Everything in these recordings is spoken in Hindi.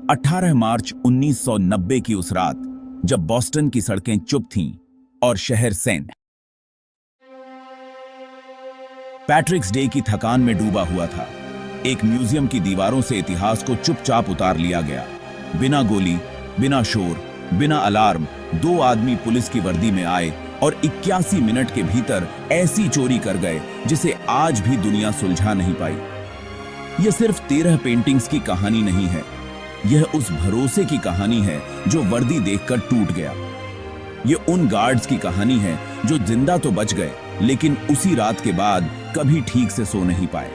18 मार्च 1990 की उस रात जब बॉस्टन की सड़कें चुप थीं और शहर सेंट पैट्रिक्स डे की थकान में डूबा हुआ था। एक म्यूजियम की दीवारों से इतिहास को चुपचाप उतार लिया गया। बिना गोली, बिना शोर, बिना अलार्म, दो आदमी पुलिस की वर्दी में आए और 81 मिनट के भीतर ऐसी चोरी कर गए जिसे आज भी दुनिया सुलझा नहीं पाई। यह सिर्फ 13 पेंटिंग्स की कहानी नहीं है, यह उस भरोसे की कहानी है जो वर्दी देखकर टूट गया। यह उन गार्ड्स की कहानी है जो जिंदा तो बच गए लेकिन उसी रात के बाद कभी ठीक से सो नहीं पाए।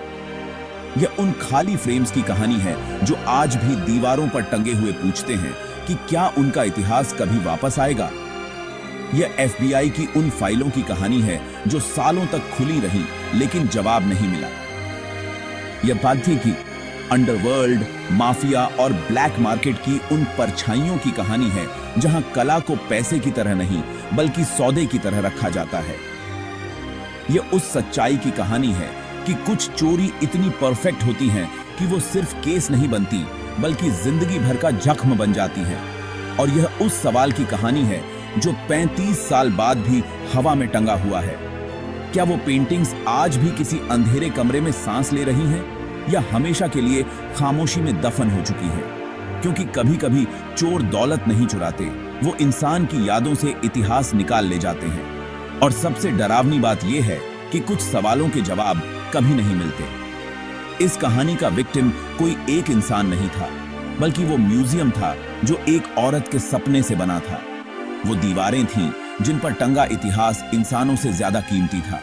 यह उन खाली फ्रेम्स की कहानी है जो आज भी दीवारों पर टंगे हुए पूछते हैं कि क्या उनका इतिहास कभी वापस आएगा। यह एफबीआई की उन फाइलों की कहानी है जो सालों तक खुली रही लेकिन जवाब नहीं मिला। यह बात थी कि अंडरवर्ल्ड, माफिया और ब्लैक मार्केट की उन परछाइयों की कहानी है जहां कला को पैसे की तरह नहीं बल्कि सौदे की तरह रखा जाता है। यह उस सच्चाई की कहानी है कि कुछ चोरी इतनी परफेक्ट होती हैं कि वो सिर्फ केस नहीं बनती बल्कि जिंदगी भर का जख्म बन जाती है। और यह उस सवाल की कहानी है जो 35 साल बाद भी हवा में टंगा हुआ है। क्या वो पेंटिंग्स आज भी किसी अंधेरे कमरे में सांस ले रही हैं या हमेशा के लिए खामोशी में दफन हो चुकी है? क्योंकि कभी कभी चोर दौलत नहीं चुराते, वो इंसान की यादों से इतिहास निकाल ले जाते हैं। और सबसे डरावनी बात यह है कि कुछ सवालों के जवाब कभी नहीं मिलते। इस कहानी का विक्टिम कोई एक इंसान नहीं था बल्कि वो म्यूजियम था जो एक औरत के सपने से बना था। वो दीवारें थीं जिन पर टंगा इतिहास इंसानों से ज्यादा कीमती था।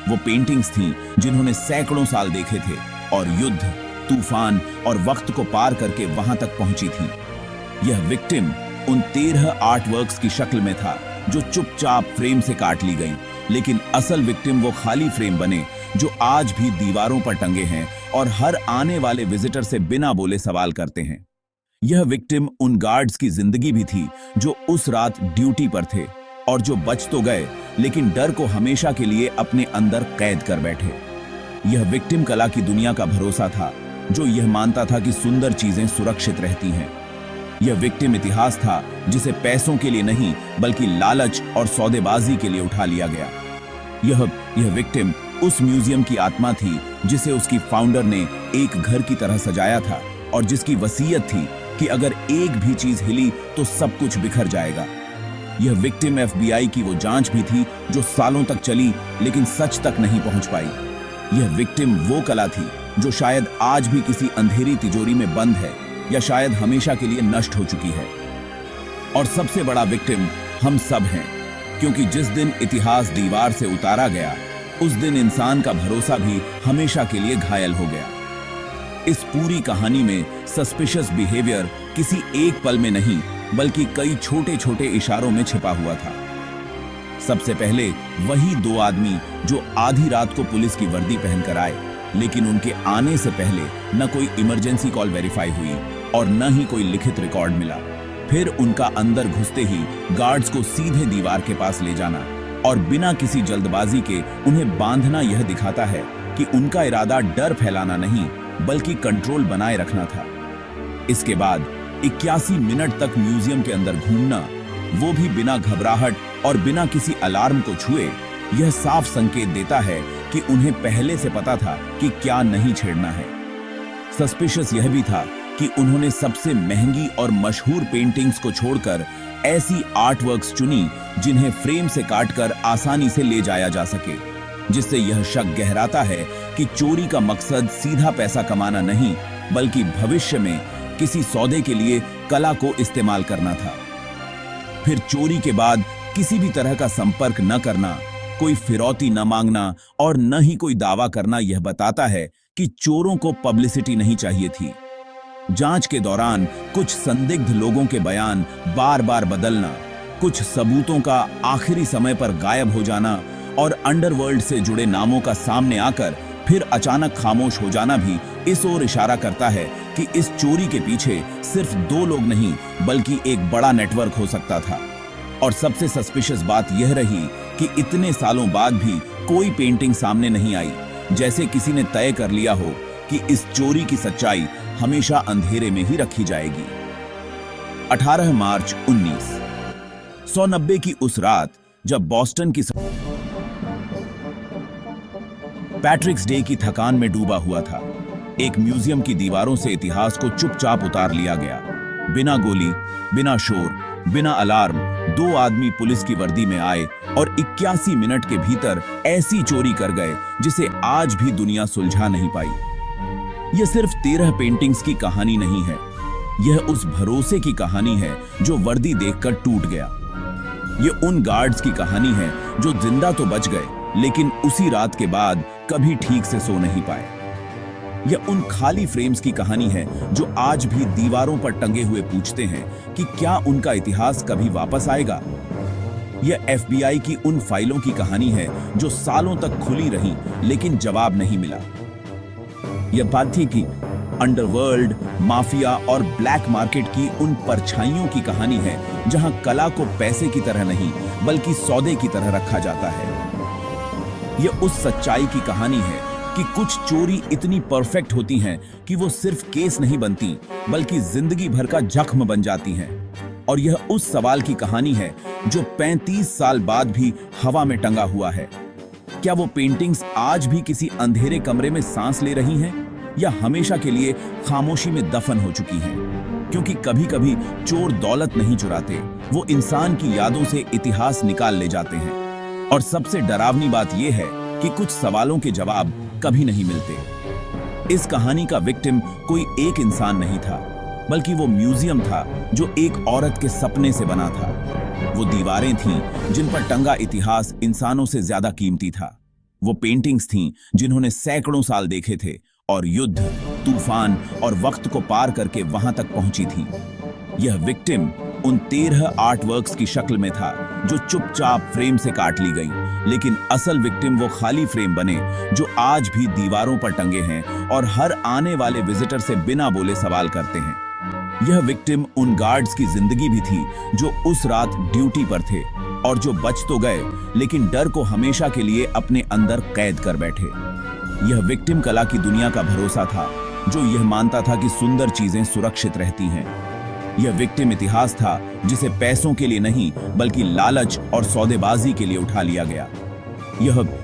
वो पेंटिंग्स थीं जिन्होंने सैकड़ों साल देखे थे और युद्ध, तूफान और वक्त को पार करके वहां तक पहुंची थी। यह विक्टिम उन 13 आर्टवर्क्स की शक्ल में था जो चुपचाप फ्रेम से काट ली गई, लेकिन असल विक्टिम वो खाली फ्रेम बने जो आज भी दीवारों पर टंगे हैं और हर आने वाले विजिटर से बिना बोले सवाल करते हैं। यह विक्टिम उन गार्ड्स की जिंदगी भी थी जो उस रात ड्यूटी पर थे और जो बच तो गए लेकिन डर को हमेशा के लिए अपने अंदर कैद कर बैठे। यह विक्टिम कला की दुनिया का भरोसा था जो यह मानता था कि सुंदर चीजें सुरक्षित रहती हैं। यह विक्टिम इतिहास था जिसे पैसों के लिए नहीं बल्कि लालच और सौदेबाजी के लिए उठा लिया गया। यह विक्टिम उस म्यूजियम की आत्मा थी जिसे उसकी फाउंडर ने एक घर की तरह सजाया था और जिसकी वसीयत थी कि अगर एक भी चीज हिली तो सब कुछ बिखर जाएगा। यह विक्टिम एफबीआई की वो जांच भी थी जो सालों तक चली लेकिन सच तक नहीं पहुंच पाई। यह विक्टिम वो कला थी जो शायद आज भी किसी अंधेरी तिजोरी में बंद है या शायद हमेशा के लिए नष्ट हो चुकी है। और सबसे बड़ा विक्टिम हम सब हैं, क्योंकि जिस दिन इतिहास दीवार से उतारा गया उस दिन इंसान का भरोसा भी हमेशा के लिए घायल हो गया। इस पूरी कहानी में सस्पिशियस बिहेवियर किसी एक पल में नहीं बल्कि कई छोटे छोटे इशारों में छिपा हुआ था। सबसे पहले वही दो आदमी जो आधी रात को पुलिस की वर्दी पहनकर आए, लेकिन उनके आने से पहले न कोई इमरजेंसी कॉल वेरीफाई हुई और न ही कोई लिखित रिकॉर्ड मिला। फिर उनका अंदर घुसते ही गार्ड्स को सीधे दीवार के पास ले जाना और बिना किसी जल्दबाजी के उन्हें बांधना यह दिखाता है कि उनका इरादा डर फैलाना नहीं बल्कि कंट्रोल बनाए रखना था। इसके बाद 81 मिनट तक म्यूजियम के अंदर घूमना, वो भी बिना घबराहट और बिना किसी अलार्म को छुए, यह साफ संकेत देता है कि उन्हें पहले से पता था कि क्या नहीं छेड़ना है। सस्पिशियस यह भी था कि उन्होंने सबसे महंगी और मशहूर पेंटिंग्स को छोड़कर ऐसी आर्टवर्क्स चुनी जिन्हें फ्रेम से काटकर आसानी से ले जाया जा सके, जिससे यह शक गहराता है कि चोरी का मकसद सीधा पैसा कमाना नहीं बल्कि भविष्य में किसी सौदे के लिए कला को इस्तेमाल करना था। फिर चोरी के बाद किसी भी तरह का संपर्क न करना, कोई फिरौती न मांगना और न ही कोई दावा करना यह बताता है कि चोरों को पब्लिसिटी नहीं चाहिए थी। जांच के दौरान कुछ संदिग्ध लोगों के बयान बार बार बदलना, कुछ सबूतों का आखिरी समय पर गायब हो जाना और अंडरवर्ल्ड से जुड़े नामों का सामने आकर फिर अचानक खामोश हो जाना भी इस ओर इशारा करता है कि इस चोरी के पीछे सिर्फ दो लोग नहीं बल्कि एक बड़ा नेटवर्क हो सकता था। और सबसे सस्पिशियस बात यह रही कि इतने सालों बाद भी कोई पेंटिंग सामने नहीं आई, जैसे किसी ने तय कर लिया हो कि इस चोरी की सच्चाई हमेशा अंधेरे में ही रखी जाएगी। 18 मार्च 1990 की उस रात जब बॉस्टन की पैट्रिक्स डे की थकान में डूबा हुआ था, एक म्यूजियम की दीवारों से इतिहास को चुपचाप उतार लिया गया। बिना गोली, बिना शोर, बिना अलार्म, दो आदमी पुलिस की वर्दी में आए और 81 मिनट के भीतर ऐसी चोरी कर गए जिसे आज भी दुनिया सुलझा नहीं पाई। यह सिर्फ 13 पेंटिंग्स की कहानी नहीं है, यह उस भरोसे की कहानी है जो वर्दी देखकर टूट गया। यह उन गार्ड्स की कहानी है जो जिंदा तो बच गए लेकिन उसी रात के बाद कभी ठीक से सो नहीं पाए। यह उन खाली फ्रेम्स की कहानी है जो आज भी दीवारों पर टंगे हुए पूछते हैं कि क्या उनका इतिहास कभी वापस आएगा। यह FBI की उन फाइलों की कहानी है जो सालों तक खुली रहीं लेकिन जवाब नहीं मिला। यह बात थी कि अंडरवर्ल्ड, माफिया और ब्लैक मार्केट की उन परछाइयों की कहानी है जहां कला को पैसे की तरह नहीं बल्कि सौदे की तरह रखा जाता है। यह उस सच्चाई की कहानी है कि कुछ चोरी इतनी परफेक्ट होती हैं कि वो सिर्फ केस नहीं बनती बल्कि जिंदगी भर का जख्म बन जाती हैं। और यह उस सवाल की कहानी है जो 35 साल बाद भी हवा में टंगा हुआ है। क्या वो पेंटिंग्स आज भी किसी अंधेरे कमरे में सांस ले रही हैं या हमेशा के लिए खामोशी में दफन हो चुकी हैं? क्योंकि कभी कभी चोर दौलत नहीं चुराते, वो इंसान की यादों से इतिहास निकाल ले जाते हैं। और सबसे डरावनी बात यह है कि कुछ सवालों के जवाब कभी नहीं मिलते। इस कहानी का विक्टिम कोई एक इंसान नहीं था, बल्कि वो म्यूजियम था जो एक औरत के सपने से बना था। वो दीवारें थीं जिन पर टंगा इतिहास इंसानों से ज्यादा कीमती था। वो पेंटिंग्स थीं जिन्होंने सैकड़ों साल देखे थे और युद्ध, तूफान और वक्त को पार करके वहां तक पहुंची थी। यह विक्टिम उन 13 आर्ट वर्क्स की शक्ल में था जो चुपचाप फ्रेम से काट ली गई, लेकिन असल विक्टिम वो खाली फ्रेम बने जो आज भी दीवारों पर टंगे हैं और हर आने वाले विजिटर से बिना बोले सवाल करते हैं। यह विक्टिम उन गार्ड्स की जिंदगी भी थी जो उस रात ड्यूटी पर थे और जो बच तो गए लेकिन डर को हमेशा के लिए अपने अंदर कैद कर बैठे। यह विक्टिम कला की दुनिया का भरोसा था जो यह मानता था कि सुंदर चीजें सुरक्षित रहती हैं। यह विक्टिम इतिहास था जिसे पैसों के लिए नहीं बल्कि लालच और सौदेबाजी के लिए उठा लिया गया।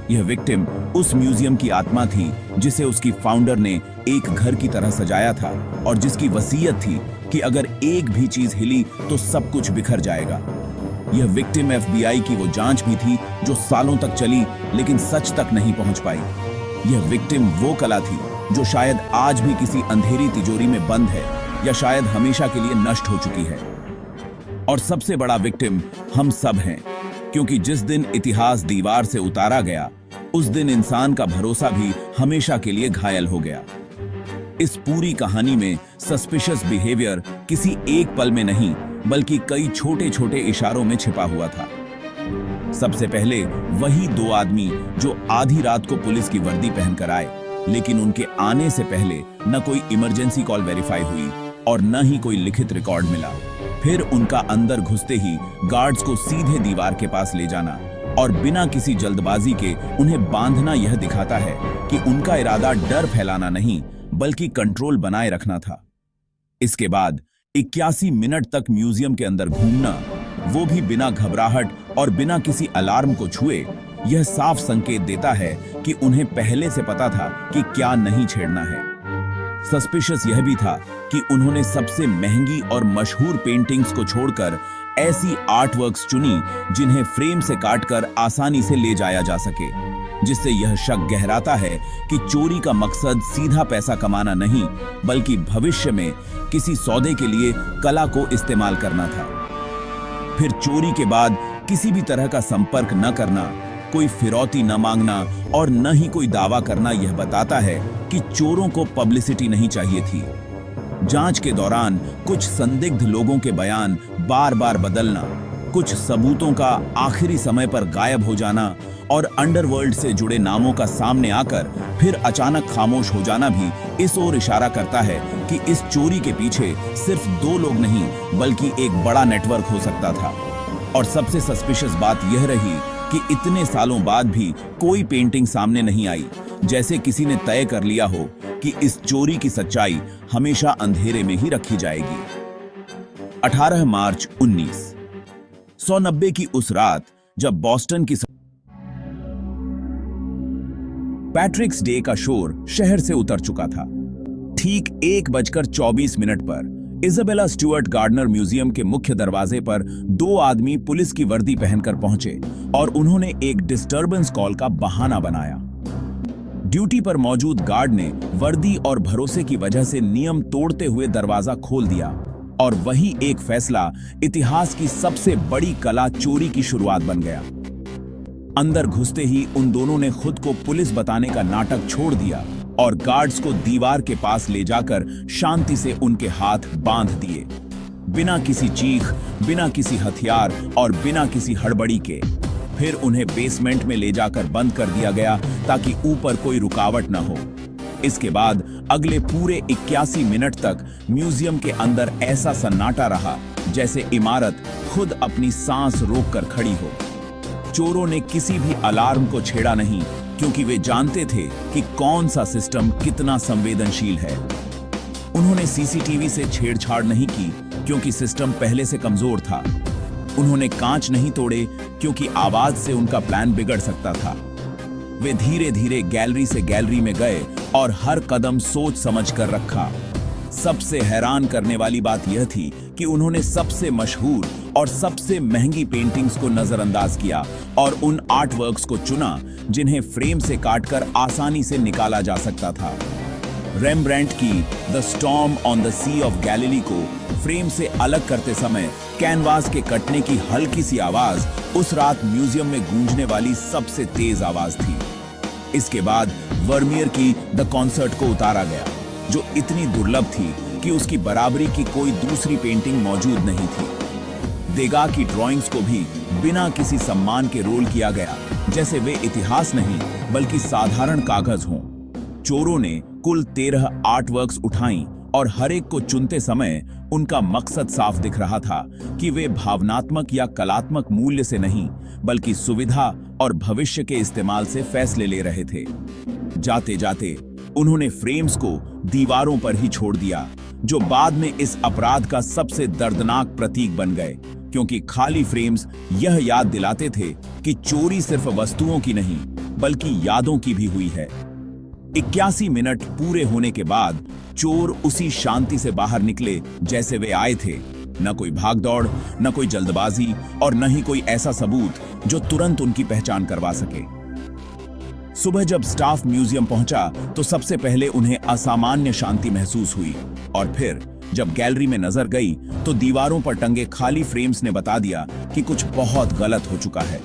यह विक्टिम उस म्यूजियम की आत्मा थी जिसे उसकी फाउंडर ने एक घर की तरह सजाया था और जिसकी वसीयत थी कि अगर एक भी चीज हिली तो सब कुछ बिखर जाएगा। यह विक्टिम FBI की वो जांच भी थी जो सालों तक चली लेकिन सच तक नहीं पहुंच पाई। यह विक्टिम वो कला थी जो शायद आज भी किसी अंधेरी तिजोरी में बंद है या शायद हमेशा के लिए नष्ट हो चुकी है। और सबसे बड़ा विक्टिम हम सब हैं, क्योंकि जिस दिन इतिहास दीवार से उतारा गया उस दिन इंसान का भरोसा भी हमेशा के लिए घायल हो गया। इस पूरी कहानी में सस्पिशियस बिहेवियर किसी एक पल में नहीं बल्कि कई छोटे छोटे इशारों में छिपा हुआ था। सबसे पहले वही दो आदमी जो आधी रात को पुलिस की वर्दी पहनकर आए, लेकिन उनके आने से पहले न कोई इमरजेंसी कॉल वेरीफाई हुई और न ही कोई लिखित रिकॉर्ड मिला। फिर उनका अंदर घुसते ही गार्ड्स को सीधे दीवार के पास ले जाना और बिना किसी जल्दबाजी के उन्हें बांधना यह दिखाता है कि उनका इरादा डर फैलाना नहीं बल्कि कंट्रोल बनाए रखना था। इसके बाद 81 मिनट तक म्यूजियम के अंदर घूमना, वो भी बिना घबराहट और बिना किसी अलार्म को छुए, यह साफ संकेत देता है कि उन्हें पहले से पता था कि क्या नहीं छेड़ना है। सस्पिशियस यह भी था कि उन्होंने सबसे महंगी और मशहूर पेंटिंग्स को छोड़कर ऐसी आर्ट वर्क्स चुनी जिन्हें फ्रेम से काटकर आसानी से ले जाया जा सके, जिससे यह शक गहराता है कि चोरी का मकसद सीधा पैसा कमाना नहीं बल्कि भविष्य में किसी सौदे के लिए कला को इस्तेमाल करना था। फिर चोरी के बाद किसी भी तरह का संपर्क न करना, कोई फिरौती न मांगना और न ही कोई दावा करना यह बताता है कि चोरों को पब्लिसिटी नहीं चाहिए थी। जांच के दौरान कुछ संदिग्ध लोगों के बयान बार बार बदलना, कुछ सबूतों का आखिरी समय पर गायब हो जाना और अंडरवर्ल्ड से जुड़े नामों का सामने आकर फिर अचानक खामोश हो जाना भी इस ओर इशारा करता है कि इस चोरी के पीछे सिर्फ दो लोग नहीं बल्कि एक बड़ा नेटवर्क हो सकता था। और सबसे सस्पिशियस बात यह रही कि इतने सालों बाद भी कोई पेंटिंग सामने नहीं आई, जैसे किसी ने तय कर लिया हो कि इस चोरी की सच्चाई हमेशा अंधेरे में ही रखी जाएगी। 18 मार्च 1990 की उस रात जब बॉस्टन की पैट्रिक्स डे का शोर शहर से उतर चुका था। ठीक 1:24 पर इजाबेला स्टुअर्ट गार्डनर म्यूजियम के मुख्य दरवाजे पर दो आदमी पुलिस की वर्दी पहनकर पहुंचे और उन्होंने एक डिस्टर्बेंस कॉल का बहाना बनाया। ड्यूटी पर मौजूद गार्ड ने वर्दी और भरोसे की वजह से नियम तोड़ते हुए दरवाजा खोल दिया और वही एक फैसला इतिहास की सबसे बड़ी कला चोरी की शुरुआत बन गया। अंदर घुसते ही उन दोनों ने खुद को पुलिस बताने का नाटक छोड़ दिया और गार्ड्स को दीवार के पास ले जाकर शांति से उनके हाथ बांध दिए, बिना किसी चीख, बिना किसी हथियार और बिना किसी हड़बड़ी के। फिर उन्हें बेसमेंट में ले जाकर बंद कर दिया गया ताकि ऊपर कोई रुकावट न हो। इसके बाद अगले पूरे 81 मिनट तक म्यूजियम के अंदर ऐसा सन्नाटा रहा जैसे इमारत खुद अपनी सांस रोककर खड़ी हो। चोरों ने किसी भी अलार्म को छेड़ा नहीं, क्योंकि वे जानते थे कि कौन सा सिस्टम कितना संवेदनशील है। उन्होंने सीसीटीवी से छेड़छाड़ नहीं की, क्योंकि सिस्टम पहले से कमजोर था। उन्होंने कांच नहीं तोड़े, क्योंकि आवाज से उनका प्लान बिगड़ सकता था। वे धीरे धीरे गैलरी से गैलरी में गए और हर कदम सोच समझ कर रखा। सबसे हैरान करने वाली बात यह थी कि उन्होंने सबसे मशहूर और सबसे महंगी पेंटिंग्स को नजरअंदाज किया और उन आर्टवर्क्स को चुना जिन्हें फ्रेम से काटकर आसानी से निकाला जा सकता था। रेम्ब्रांट की the storm on the sea of Galilee को फ्रेम से अलग करते समय कैनवास के कटने की हल्की सी आवाज उस रात म्यूजियम में गूंजने वाली सबसे तेज आवाज थी। इसके बाद वर्मियर की द कॉन्सर्ट को उतारा गया, जो इतनी दुर्लभ थी कि उसकी बराबरी की कोई दूसरी पेंटिंग मौजूद नहीं थी। देगा की ड्राइंग्स को भी बिना किसी सम्मान के रोल किया गया, जैसे वे इतिहास नहीं बल्कि साधारण कागज हों। चोरों ने कुल 13 आर्टवर्क्स उठाई और हर एक को चुनते समय उनका मकसद साफ दिख रहा था कि वे भावनात्मक या कलात्मक मूल्य से नहीं बल्कि सुविधा और भविष्य के इस्तेमाल से फैसले ले रहे थे। जाते जाते उन्होंने फ्रेम्स को दीवारों पर ही छोड़ दिया, जो बाद में इस अपराध का सबसे दर्दनाक प्रतीक बन गए, क्योंकि खाली फ्रेम्स यह याद दिलाते थे कि चोरी सिर्फ वस्तुओं की नहीं बल्कि यादों की भी हुई है। 81 मिनट पूरे होने के बाद चोर उसी शांति से बाहर निकले जैसे वे आए थे। न कोई भागदौड़, न कोई जल्दबाजी और न ही कोई ऐसा सबूत जो तुरंत उनकी पहचान करवा सके। सुबह जब स्टाफ म्यूजियम पहुंचा तो सबसे पहले उन्हें असामान्य शांति महसूस हुई, और फिर जब गैलरी में नजर गई तो दीवारों पर टंगे खाली फ्रेम्स ने बता दिया कि कुछ बहुत गलत हो चुका है।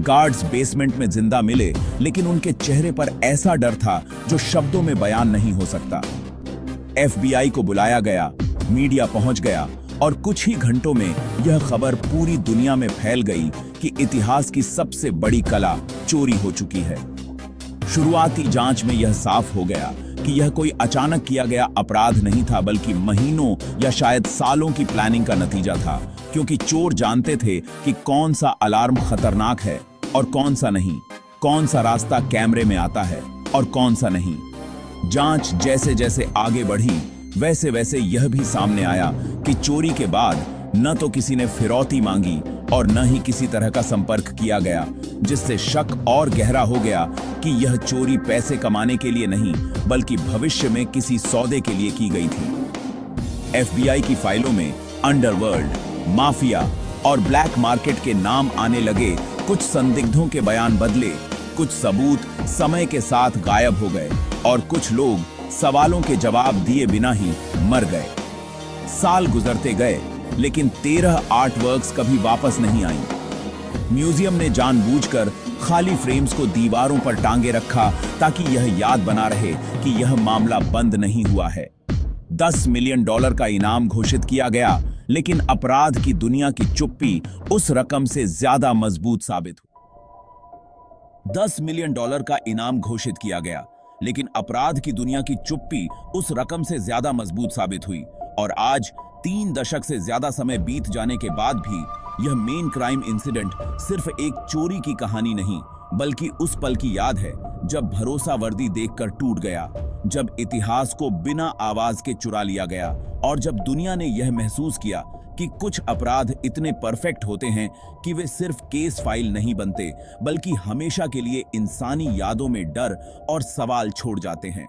गार्ड्स बेसमेंट में जिंदा मिले, लेकिन उनके चेहरे पर ऐसा डर था जो शब्दों में बयान नहीं हो सकता। FBI को बुलाया गया, मीडिया पहुंच गया और कुछ ही घंटों में यह खबर पूरी दुनिया में फैल गई कि इतिहास की सबसे बड़ी कला चोरी हो चुकी है। शुरुआती जांच में यह साफ हो गया कि यह कोई अचानक किया गया अपराध नहीं था, बल्कि महीनों या शायद सालों की प्लानिंग का नतीजा था, क्योंकि चोर जानते थे कि कौन सा अलार्म खतरनाक है और कौन सा नहीं, कौन सा रास्ता कैमरे में आता है और कौन सा नहीं। जांच जैसे जैसे आगे बढ़ी वैसे वैसे यह भी सामने आया कि चोरी के बाद न तो किसी ने फिरौती मांगी और न ही किसी तरह का संपर्क किया गया, जिससे शक और गहरा हो गया कि यह चोरी पैसे कमाने के लिए नहीं बल्कि भविष्य में किसी सौदे के लिए की गई थी। FBI की फाइलों में अंडरवर्ल्ड, माफिया और ब्लैक मार्केट के नाम आने लगे। कुछ संदिग्धों के बयान बदले, कुछ सबूत समय के साथ गायब हो गए और कुछ लोग सवालों के जवाब दिए बिना ही मर गए। साल गुजरते गए, लेकिन 13 आर्टवर्क्स कभी वापस नहीं आई। म्यूजियम ने जानबूझकर खाली फ्रेम्स को दीवारों पर टांगे रखा ताकि यह याद बना रहे कि यह मामला बंद नहीं हुआ है। $10 मिलियन का इनाम घोषित किया गया, लेकिन अपराध की दुनिया की चुप्पी उस रकम से ज्यादा मजबूत साबित हुई। $10 मिलियन का इनाम घोषित किया गया, लेकिन अपराध की दुनिया की चुप्पी उस रकम से ज्यादा मजबूत साबित हुई। और आज 3 दशक से ज्यादा समय बीत जाने के बाद भी यह मेन क्राइम इंसिडेंट सिर्फ एक चोरी की कहानी नहीं बल्कि उस पल की याद है जब भरोसा वर्दी देखकर टूट गया, जब इतिहास को बिना आवाज के चुरा लिया गया और जब दुनिया ने यह महसूस किया कि कुछ अपराध इतने परफेक्ट होते हैं कि वे सिर्फ केस फाइल नहीं बनते, बल्कि हमेशा के लिए इंसानी यादों में डर और सवाल छोड़ जाते हैं।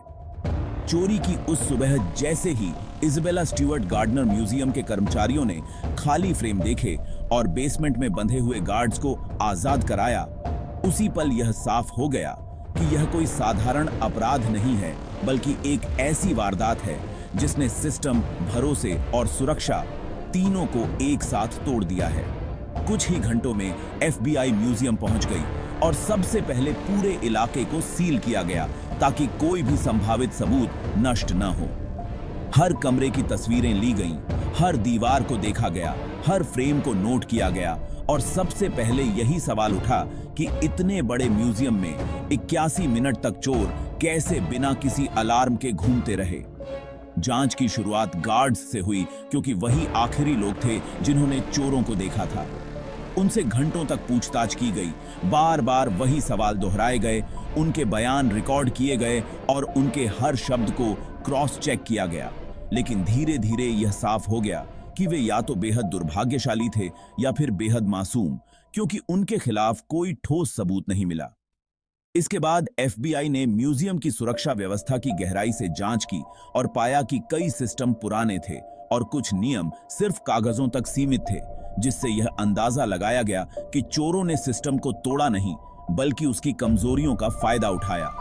चोरी की उस सुबह जैसे ही इज़ाबेला स्टीवर्ट गार्डनर म्यूजियम के कर्मचारियों ने खाली फ्रेम देखे और बेसमेंट में बंधे हुए गार्ड्स को आजाद कराया, उसी पल यह साफ हो गया कि यह कोई साधारण अपराध नहीं है, बल्कि एक ऐसी वारदात है जिसने सिस्टम, भरोसे और सुरक्षा तीनों को एक साथ तोड़ दिया है। कुछ ही घंटों में FBI म्यूजियम पहुंच गई और सबसे पहले पूरे इलाके को सील किया गया ताकि कोई भी संभावित सबूत नष्ट न हो। हर कमरे की तस्वीरें ली गईं, हर दीवार को देखा गया, हर फ्रेम को नोट किया गया और सबसे पहले यही सवाल उठा कि इतने बड़े म्यूजियम में 81 मिनट तक चोर कैसे बिना किसी अलार्म के घूमते रहे। जांच की शुरुआत गार्ड्स से हुई क्योंकि वही आखिरी लोग थे जिन्होंने चोरों को देखा था। उनसे घंटों तक पूछताछ की गई, बार बार वही सवाल दोहराए गए, उनके बयान रिकॉर्ड किए गए और उनके हर शब्द को क्रॉस चेक किया गया। लेकिन धीरे धीरे यह साफ हो गया कि वे या तो बेहद दुर्भाग्यशाली थे या फिर बेहद मासूम, क्योंकि उनके खिलाफ कोई ठोस सबूत नहीं मिला। इसके बाद FBI ने म्यूजियम की सुरक्षा व्यवस्था की गहराई से जांच की और पाया कि कई सिस्टम पुराने थे और कुछ नियम सिर्फ कागजों तक सीमित थे, जिससे यह अंदाजा लगाया गया कि चोरों ने सिस्टम को तोड़ा नहीं, बल्कि उसकी कमजोरियों का फायदा उठाया।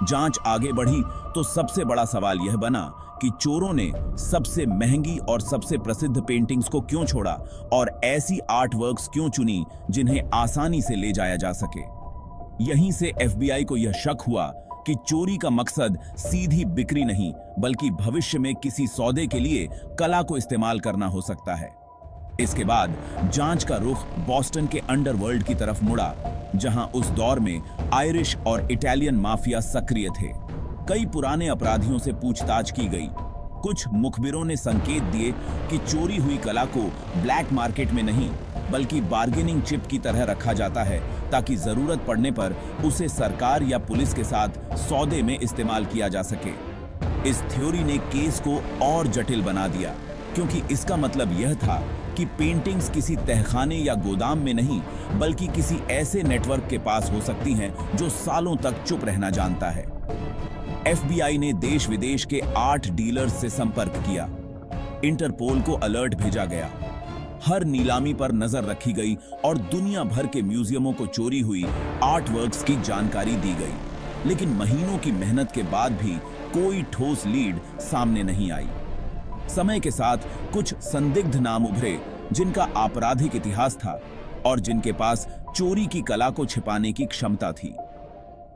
जांच आगे बढ़ी तो सबसे बड़ा सवाल यह बना कि चोरों ने सबसे महंगी और सबसे प्रसिद्ध पेंटिंग्स को क्यों छोड़ा और ऐसी आर्ट वर्क्स क्यों चुनी जिन्हें आसानी से ले जाया जा सके। यहीं से FBI को यह शक हुआ कि चोरी का मकसद सीधी बिक्री नहीं, बल्कि भविष्य में किसी सौदे के लिए कला को इस्तेमाल करना हो सकता है। इसके बाद जांच का रुख बॉस्टन के अंडरवर्ल्ड की तरफ मुड़ा, जहां उस दौर में आयरिश और इटालियन माफिया सक्रिय थे। कई पुराने अपराधियों से पूछताछ की गई। कुछ मुखबिरों ने संकेत दिए कि चोरी हुई कला को ब्लैक मार्केट में नहीं, बल्कि बार्गेनिंग चिप की तरह रखा जाता है ताकि जरूरत पड़ने पर उसे सरकार या पुलिस के साथ सौदे में इस्तेमाल किया जा सके। इस थ्योरी ने केस को और जटिल बना दिया, क्योंकि इसका मतलब यह था कि पेंटिंग्स किसी तहखाने या गोदाम में नहीं, बल्कि किसी ऐसे नेटवर्क के पास हो सकती हैं जो सालों तक चुप रहना जानता है। FBI ने देश विदेश के 8 डीलर्स से संपर्क किया। इंटरपोल को अलर्ट भेजा गया। हर नीलामी पर नजर रखी गई और दुनिया भर के म्यूजियमों को चोरी हुई आर्ट वर्क्स की जानकारी दी गई। लेकिन महीनों की मेहनत के बाद भी कोई ठोस लीड सामने नहीं आई। समय के साथ कुछ संदिग्ध नाम उभरे जिनका आपराधिक इतिहास था और जिनके पास चोरी की कला को छिपाने की क्षमता थी।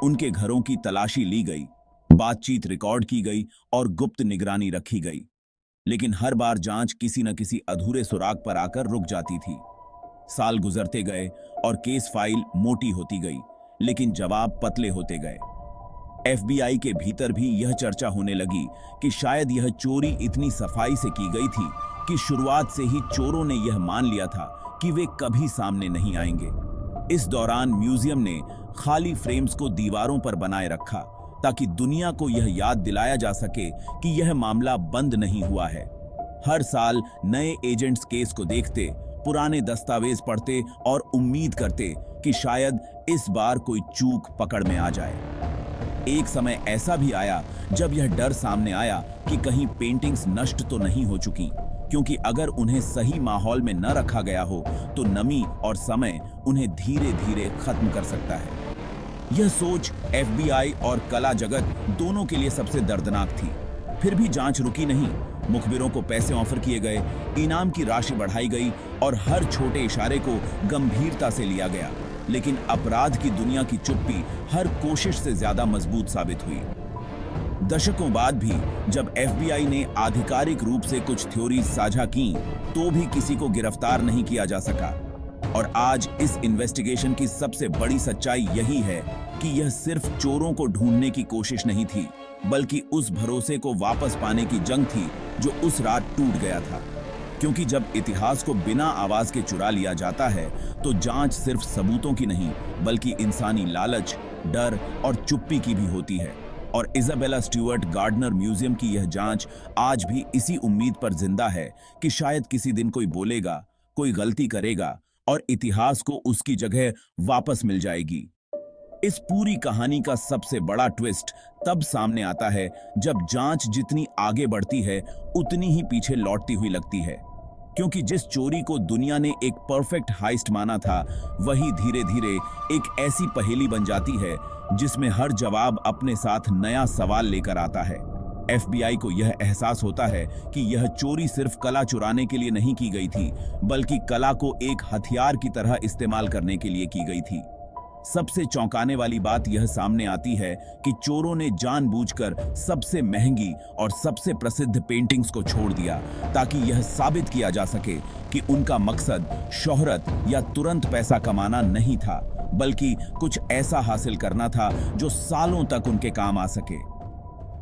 उनके घरों की तलाशी ली गई, बातचीत रिकॉर्ड की गई और गुप्त निगरानी रखी गई। लेकिन हर बार जांच किसी न किसी अधूरे सुराग पर आकर रुक जाती थी। साल गुजरते गए और केस फाइल मोटी होती गई, लेकिन जवाब पतले होते गए। FBI के भीतर भी यह चर्चा होने लगी कि शायद यह चोरी इतनी सफाई से की गई थी कि शुरुआत से ही चोरों ने यह मान लिया था कि वे कभी सामने नहीं आएंगे। इस दौरान म्यूजियम ने खाली फ्रेम्स को दीवारों पर बनाए रखा ताकि दुनिया को यह याद दिलाया जा सके कि यह मामला बंद नहीं हुआ है। हर साल नए एजेंट्स केस को देखते, पुराने दस्तावेज पढ़ते और उम्मीद करते कि शायद इस बार कोई चूक पकड़ में आ जाए। एक समय ऐसा भी आया जब यह डर सामने आया कि कहीं पेंटिंग्स नष्ट तो नहीं हो चुकी, क्योंकि अगर उन्हें सही माहौल में न रखा गया हो तो नमी और समय उन्हें धीरे धीरे खत्म कर सकता है। यह सोच FBI और कला जगत दोनों के लिए सबसे दर्दनाक थी। फिर भी जांच रुकी नहीं। मुखबिरों को पैसे ऑफर किए गए, इनाम की राशि बढ़ाई गई और हर छोटे इशारे को गंभीरता से लिया गया। लेकिन अपराध की दुनिया की चुप्पी हर कोशिश से ज्यादा मजबूत साबित हुई। दशकों बाद भी जब FBI ने आधिकारिक रूप से कुछ थ्योरीज साझा की, तो भी किसी को गिरफ्तार नहीं किया जा सका। और आज इस इन्वेस्टिगेशन की सबसे बड़ी सच्चाई यही है कि यह सिर्फ चोरों को ढूंढने की कोशिश नहीं थी, बल्कि उस भरोसे को वापस पाने की जंग थी जो उस रात टूट गया था। क्योंकि जब इतिहास को बिना आवाज के चुरा लिया जाता है तो जांच सिर्फ सबूतों की नहीं, बल्कि इंसानी लालच, डर और चुप्पी की भी होती है। और इजाबेला स्टुअर्ट गार्डनर म्यूजियम की यह जांच आज भी इसी उम्मीद पर जिंदा है कि शायद किसी दिन कोई बोलेगा, कोई गलती करेगा और इतिहास को उसकी जगह वापस मिल जाएगी। इस पूरी कहानी का सबसे बड़ा ट्विस्ट तब सामने आता है जब जांच जितनी आगे बढ़ती है उतनी ही पीछे लौटती हुई लगती है, क्योंकि जिस चोरी को दुनिया ने एक परफेक्ट हाइस्ट माना था, वही धीरे धीरे एक ऐसी पहेली बन जाती है जिसमें हर जवाब अपने साथ नया सवाल लेकर आता है। FBI को यह एहसास होता है कि यह चोरी सिर्फ कला चुराने के लिए नहीं की गई थी, बल्कि कला को एक हथियार की तरह इस्तेमाल करने के लिए की गई थी। सबसे चौंकाने वाली बात यह सामने आती है कि चोरों ने जानबूझकर सबसे महंगी और सबसे प्रसिद्ध पेंटिंग्स को छोड़ दिया ताकि यह साबित किया जा सके कि उनका मकसद शोहरत या तुरंत पैसा कमाना नहीं था, बल्कि कुछ ऐसा हासिल करना था जो सालों तक उनके काम आ सके।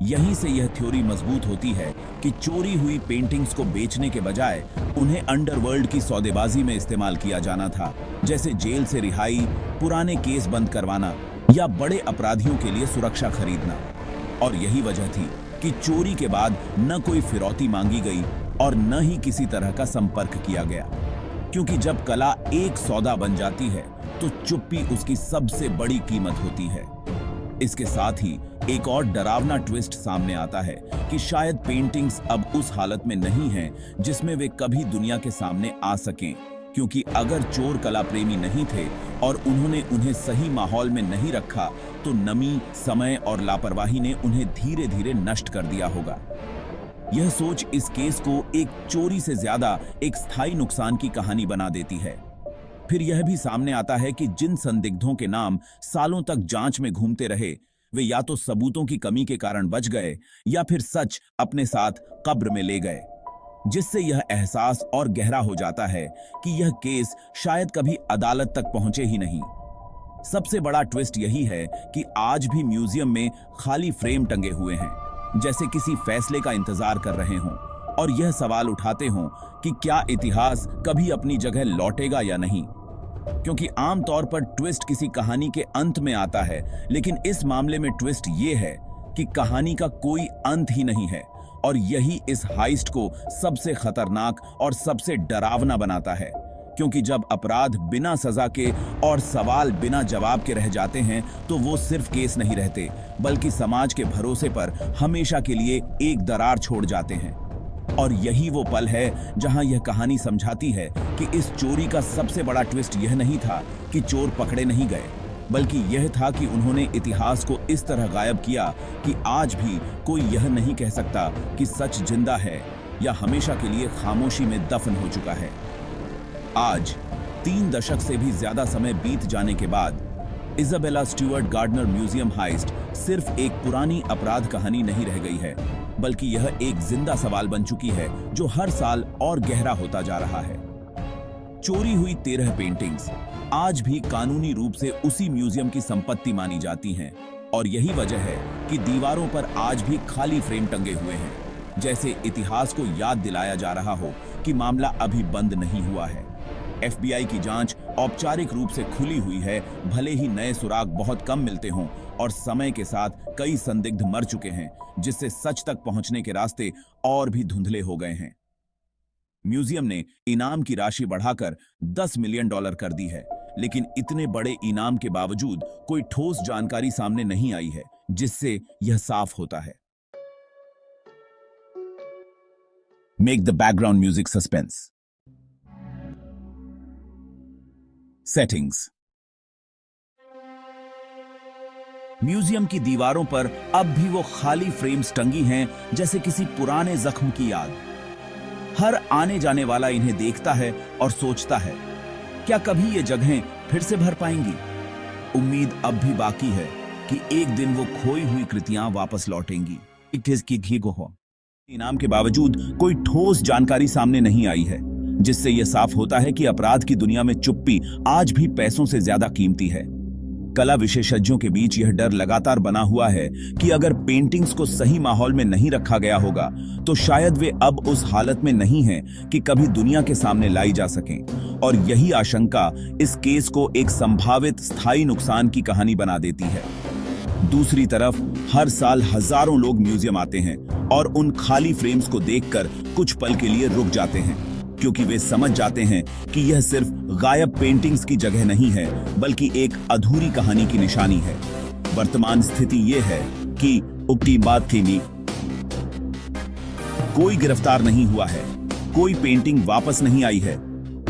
यहीं से यह थ्योरी मजबूत होती है कि चोरी हुई पेंटिंग्स को बेचने के बजाय उन्हें अंडरवर्ल्ड की सौदेबाजी में इस्तेमाल किया जाना था, जैसे जेल से रिहाई, पुराने केस बंद करवाना या बड़े अपराधियों के लिए सुरक्षा खरीदना। और यही वजह थी कि चोरी के बाद न कोई फिरौती मांगी गई और न ही किसी तरह का संपर्क किया गया, क्योंकि जब कला एक सौदा बन जाती है तो चुप्पी उसकी सबसे बड़ी कीमत होती है। इसके साथ ही एक और डरावना ट्विस्ट सामने आता है कि शायद पेंटिंग्स अब उस हालत में नहीं हैं जिसमें वे कभी दुनिया के सामने आ सकें, क्योंकि अगर चोर कला प्रेमी नहीं थे और उन्होंने उन्हें सही माहौल में नहीं रखा तो नमी, समय और लापरवाही ने उन्हें धीरे धीरे नष्ट कर दिया होगा। यह सोच इस केस को एक चोरी से ज्यादा एक स्थायी नुकसान की कहानी बना देती है। फिर यह भी सामने आता है कि जिन संदिग्धों के नाम सालों तक जांच में घूमते रहे, वे या तो सबूतों की कमी के कारण बच गए या फिर सच अपने साथ कब्र में ले गए, जिससे यह एहसास और गहरा हो जाता है कि यह केस शायद कभी अदालत तक पहुंचे ही नहीं। सबसे बड़ा ट्विस्ट यही है कि आज भी म्यूजियम में खाली फ्रेम टंगे हुए हैं, जैसे किसी फैसले का इंतजार कर रहे हों और यह सवाल उठाते हों कि क्या इतिहास कभी अपनी जगह लौटेगा या नहीं। क्योंकि आमतौर पर ट्विस्ट किसी कहानी के अंत में आता है, लेकिन इस मामले में ट्विस्ट ये है कि कहानी का कोई अंत ही नहीं है, और यही इस हाइस्ट को सबसे खतरनाक और सबसे डरावना बनाता है। क्योंकि जब अपराध बिना सजा के और सवाल बिना जवाब के रह जाते हैं तो वो सिर्फ केस नहीं रहते, बल्कि समाज के भरोसे पर हमेशा के लिए एक दरार छोड़ जाते हैं। और यही वो पल है जहां यह कहानी समझाती है कि इस चोरी का सबसे बड़ा ट्विस्ट यह नहीं था कि चोर पकड़े नहीं गए, बल्कि यह था कि उन्होंने इतिहास को इस तरह गायब किया कि आज भी कोई यह नहीं कह सकता कि सच जिंदा है या हमेशा के लिए खामोशी में दफन हो चुका है। आज 3 दशक से भी ज्यादा समय बीत जाने के बाद Isabella Stewart Gardner museum heist सिर्फ एक पुरानी अपराध कहानी नहीं रह गई है, बल्कि यह एक जिंदा सवाल बन चुकी है जो हर साल और गहरा होता जा रहा है। चोरी हुई 13 पेंटिंग्स आज भी कानूनी रूप से उसी म्यूजियम की संपत्ति मानी जाती हैं, और यही वजह है कि दीवारों पर आज भी खाली फ्रेम टंगे हुए हैं, जैसे इतिहास को याद दिलाया जा रहा हो कि मामला अभी बंद नहीं हुआ है। FBI की जांच औपचारिक रूप से खुली हुई है, भले ही नए सुराग बहुत कम मिलते हों और समय के साथ कई संदिग्ध मर चुके हैं, जिससे सच तक पहुंचने के रास्ते और भी धुंधले हो गए हैं। म्यूजियम ने इनाम की राशि बढ़ाकर $10 मिलियन कर दी है, लेकिन इतने बड़े इनाम के बावजूद कोई ठोस जानकारी सामने नहीं आई है, जिससे यह साफ होता है। Make the background music suspense. Settings. Museum की दीवारों पर अब भी वो खाली फ्रेम्स टंगी हैं, जैसे किसी पुराने जख्म की याद। हर आने जाने वाला इन्हें देखता है और सोचता है, क्या कभी ये जगहें फिर से भर पाएंगी? उम्मीद अब भी बाकी है कि एक दिन वो खोई हुई कृतियां वापस लौटेंगी। इनाम के बावजूद कोई ठोस जानकारी सामने नहीं आई है, जिससे यह साफ होता है कि अपराध की दुनिया में चुप्पी आज भी पैसों से ज्यादा कीमती है। कला विशेषज्ञों के बीच यह डर लगातार बना हुआ है कि अगर पेंटिंग्स को सही माहौल में नहीं रखा गया होगा तो शायद वे अब उस हालत में नहीं हैं कि कभी दुनिया के सामने लाई जा सकें, और यही आशंका इस केस को एक संभावित स्थायी नुकसान की कहानी बना देती है। दूसरी तरफ हर साल हजारों लोग म्यूजियम आते हैं और उन खाली फ्रेम्स को देखकर कुछ पल के लिए रुक जाते हैं, क्योंकि वे समझ जाते हैं कि यह सिर्फ गायब पेंटिंग्स की जगह नहीं है, बल्कि एक अधूरी कहानी की निशानी है। वर्तमान स्थिति यह है कि उक्ति बात थी नी, कोई गिरफ्तार नहीं हुआ है, कोई पेंटिंग वापस नहीं आई है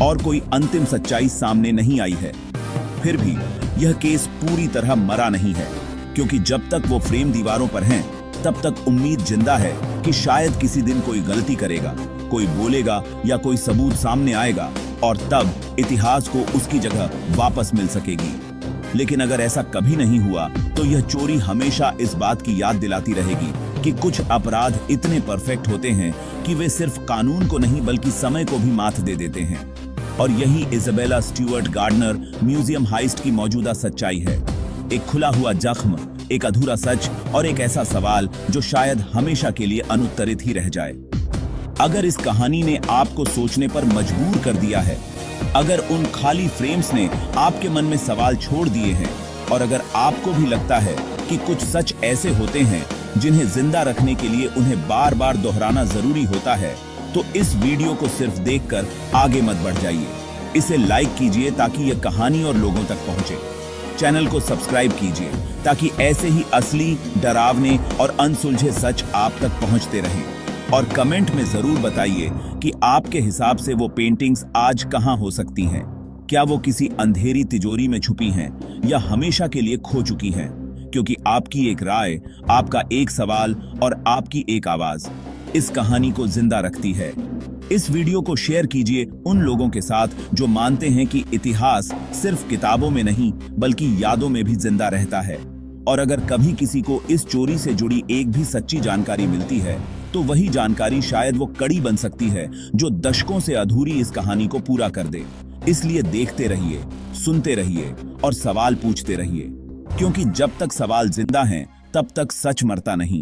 और कोई अंतिम सच्चाई सामने नहीं आई है। फिर भी यह केस पूरी तरह मरा नहीं है, क्योंकि जब तक वो फ्रेम दीवारों पर हैं, तब तक उम्मीद जिंदा है कि शायद किसी दिन कोई गलती करेगा, कोई बोलेगा या कोई सबूत सामने आएगा और तब इतिहास को उसकी जगह वापस मिल सकेगी। लेकिन अगर ऐसा कभी नहीं हुआ तो यह चोरी हमेशा इस बात की याद दिलाती रहेगी कि कुछ अपराध इतने परफेक्ट होते हैं कि वे सिर्फ कानून को नहीं बल्कि समय को भी मात दे देते हैं। और यही Isabella Stewart Gardner museum heist की मौजूदा सच्चाई है। एक खुला हुआ जख्म, एक अधूरा सच और एक ऐसा सवाल जो शायद हमेशा के लिए अनुत्तरित ही रह जाए। अगर इस कहानी ने आपको सोचने पर मजबूर कर दिया है, अगर उन खाली फ्रेम्स ने आपके मन में सवाल छोड़ दिए हैं और अगर आपको भी लगता है कि कुछ सच ऐसे होते हैं जिन्हें जिंदा रखने के लिए उन्हें बार बार दोहराना जरूरी होता है, तो इस वीडियो को सिर्फ देखकर आगे मत बढ़ जाइए। इसे लाइक कीजिए ताकि यह कहानी और लोगों तक पहुंचे। चैनल को सब्सक्राइब कीजिए ताकि ऐसे ही असली, डरावने और अनसुलझे सच आप तक पहुंचते रहें। और कमेंट में जरूर बताइए कि आपके हिसाब से वो पेंटिंग्स आज कहां हो सकती हैं। क्या वो किसी अंधेरी तिजोरी में छुपी हैं या हमेशा के लिए खो चुकी हैं? क्योंकि आपकी एक राय, आपका एक सवाल और आपकी एक आवाज इस कहानी को जिंदा रखती है। इस वीडियो को शेयर कीजिए उन लोगों के साथ जो मानते हैं कि इतिहास सिर्फ किताबों में नहीं बल्कि यादों में भी जिंदा रहता है। और अगर कभी किसी को इस चोरी से जुड़ी एक भी सच्ची जानकारी मिलती है, तो वही जानकारी शायद वो कड़ी बन सकती है जो दशकों से अधूरी इस कहानी को पूरा कर दे। इसलिए देखते रहिए, सुनते रहिए और सवाल पूछते रहिए, क्योंकि जब तक सवाल जिंदा हैं, तब तक सच मरता नहीं।